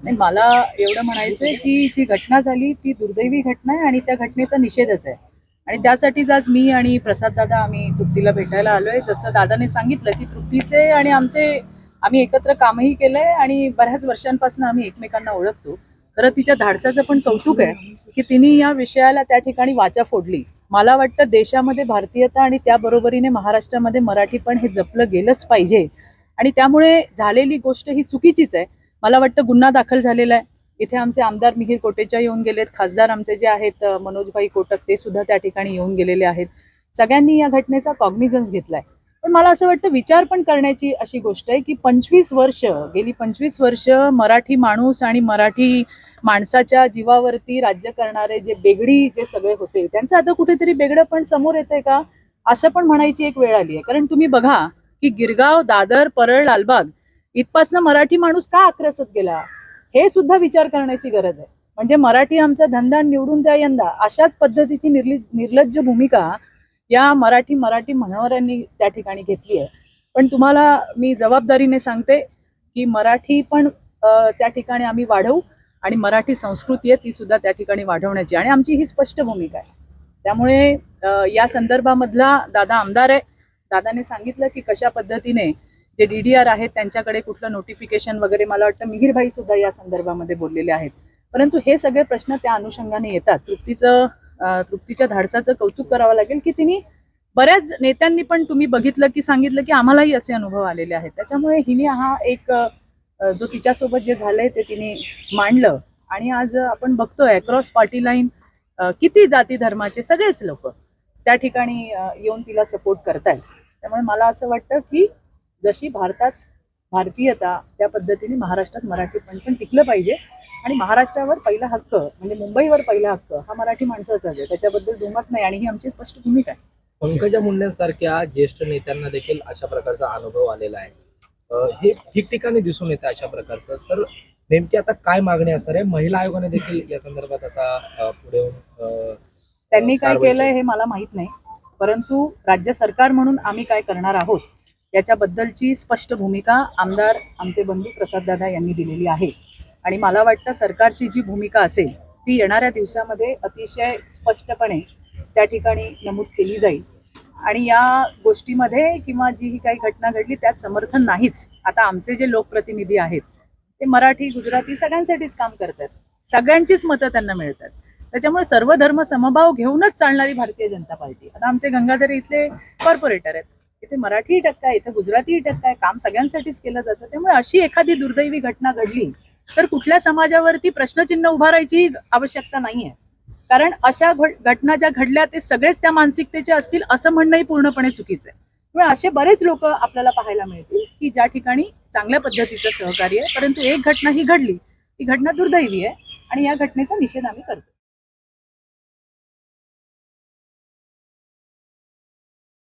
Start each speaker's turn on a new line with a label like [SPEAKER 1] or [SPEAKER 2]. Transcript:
[SPEAKER 1] नाही, मला एवढं म्हणायचंय की जी घटना झाली ती दुर्दैवी घटना आहे आणि त्या घटनेचा निषेधच आहे. आणि त्यासाठीच आज मी आणि प्रसाद दादा आम्ही तृप्तीला भेटायला आलोय. जसं दादाने सांगितलं की तृप्तीचे आणि आम्ही एकत्र कामही केलंय आणि बऱ्याच वर्षांपासून आम्ही एकमेकांना ओळखतो. खरं तिच्या धाडसाचं पण कौतुक आहे की तिने या विषयाला त्या ठिकाणी वाचा फोडली. मला वाटतं देशामध्ये भारतीयता आणि त्याबरोबरीने महाराष्ट्रामध्ये मराठी पण हे जपलं गेलंच पाहिजे. आणि त्यामुळे झालेली गोष्ट ही चुकीचीच आहे. मला वाटतं गुन्हा दाखल झालेला आहे. इथे आमचे आमदार मिहिर कोटेचा येऊन गेलेत, खासदार आमचे जे आहेत मनोजभाई कोटक ते सुद्धा त्या ठिकाणी येऊन गेलेले आहेत. सगळ्यांनी या घटनेचा कॉग्निझन्स घेतलाय. पण मला असं वाटतं विचार पण करण्याची अशी गोष्ट आहे की गेली 25 वर्ष मराठी माणूस आणि मराठी माणसाच्या जीवावरती राज्य करणारे जे बेगडी जे सगळे होते त्यांचं आता कुठेतरी बेगडं पण समोर येतंय का असं पण म्हणायची एक वेळ आली आहे. कारण तुम्ही बघा की गिरगाव, दादर, परळ, लालबाग इथपासनं मराठी माणूस का आक्रसत गेला हे सुद्धा विचार करण्याची गरज आहे. म्हणजे मराठी आमचा धंदा, निवडून द्या यंदा, अशाच पद्धतीची निर्लज्ज भूमिका या मराठी मनोहरांनी त्या ठिकाणी घेतली आहे. पण तुम्हाला मी जबाबदारीने सांगते की मराठी पण त्या ठिकाणी आम्ही वाढवू आणि मराठी संस्कृती आहे ती सुद्धा त्या ठिकाणी वाढवण्याची आणि आमची ही स्पष्ट भूमिका आहे. त्यामुळे या संदर्भामधला दादा आमदार आहे. दादाने सांगितलं की कशा पद्धतीने जे DDR आहेत त्यांच्याकडे कुठलं नोटिफिकेशन वगैरे, मला वाटतं मिहिरभाई सुद्धा या संदर्भामध्ये बोललेले आहेत. परंतु हे सगळे प्रश्न त्या अनुषंगाने येतात. तृप्तीच्या धाडसाचं कौतुक करावं लागेल की तिने बऱ्याच नेत्यांनी पण तुम्ही बघितलं की सांगितलं की आम्हालाही असे अनुभव आलेले आहेत. त्याच्यामुळे हिने हा एक जो तिच्यासोबत जे झालंय ते तिने मांडलं आणि आज आपण बघतोय अक्रॉस पार्टी लाईन किती जाती धर्माचे सगळेच लोक त्या ठिकाणी येऊन तिला सपोर्ट करतायत. त्यामुळे मला असं वाटतं की जशी भारतात भारतीयता त्या पद्धतीने महाराष्ट्रात मराठी पण टिकलं पाहिजे आणि महाराष्ट्रावर पहिला हक्क म्हणजे मुंबईवर पहिला हक्क हा मराठी माणसाचाच आहे. त्याच्याबद्दल दुमत नाही आणि ही आमची स्पष्ट भूमिका आहे.
[SPEAKER 2] पंकजा मुंडेंसारख्या ज्येष्ठ नेत्यांना देखील अशा प्रकारचा अनुभव आलेला आहे. हे ठिकठिकाणी दिसून येतं अशा प्रकारचं. तर नेमकी आता काय मागणी असणार आहे? महिला आयोगाने देखील या संदर्भात आता पुढे येऊन
[SPEAKER 1] त्यांनी काय
[SPEAKER 2] कारवाई
[SPEAKER 1] केलंय हे मला माहित नाही. परंतु राज्य सरकार म्हणून आम्ही काय करणार आहोत याच्याबद्दलची स्पष्ट भूमिका आमदार आमचे बंधू प्रसाददादा यांनी दिलेली आहे. आणि मला वाटतं सरकारची जी भूमिका असेल ती येणाऱ्या दिवसामध्ये अतिशय स्पष्टपणे त्या ठिकाणी नमूद केली जाईल. आणि या गोष्टीमध्ये किंवा जी ही काही घटना घडली त्यात समर्थन नाहीच. आता आमचे जे लोकप्रतिनिधी आहेत ते मराठी, गुजराती सगळ्यांसाठीच काम करतात. सगळ्यांचीच मतं त्यांना मिळतात. त्याच्यामुळे सर्व धर्म समभाव घेऊनच चालणारी भारतीय जनता पार्टी. आता आमचे गंगाधर इथले कॉर्पोरेटर आहेत, इथे मराठीही टक्का आहे, इथे गुजरातीही टक्का आहे, काम सगळ्यांसाठीच केलं जातं. त्यामुळे अशी एखादी दुर्दैवी घटना घडली तर कुठल्या समाजावरती प्रश्नचिन्ह उभारायची आवश्यकता नाहीये. कारण अशा घटना ज्या घडल्या ते सगळेच त्या मानसिकतेचे असतील असं म्हणणंही पूर्णपणे चुकीचं आहे. त्यामुळे असे बरेच लोक आपल्याला पाहायला मिळतील की ज्या ठिकाणी चांगल्या पद्धतीचं सहकार्य आहे, परंतु एक घटना ही घडली, ती घटना दुर्दैवी आहे आणि या घटनेचा निषेध आम्ही करतो.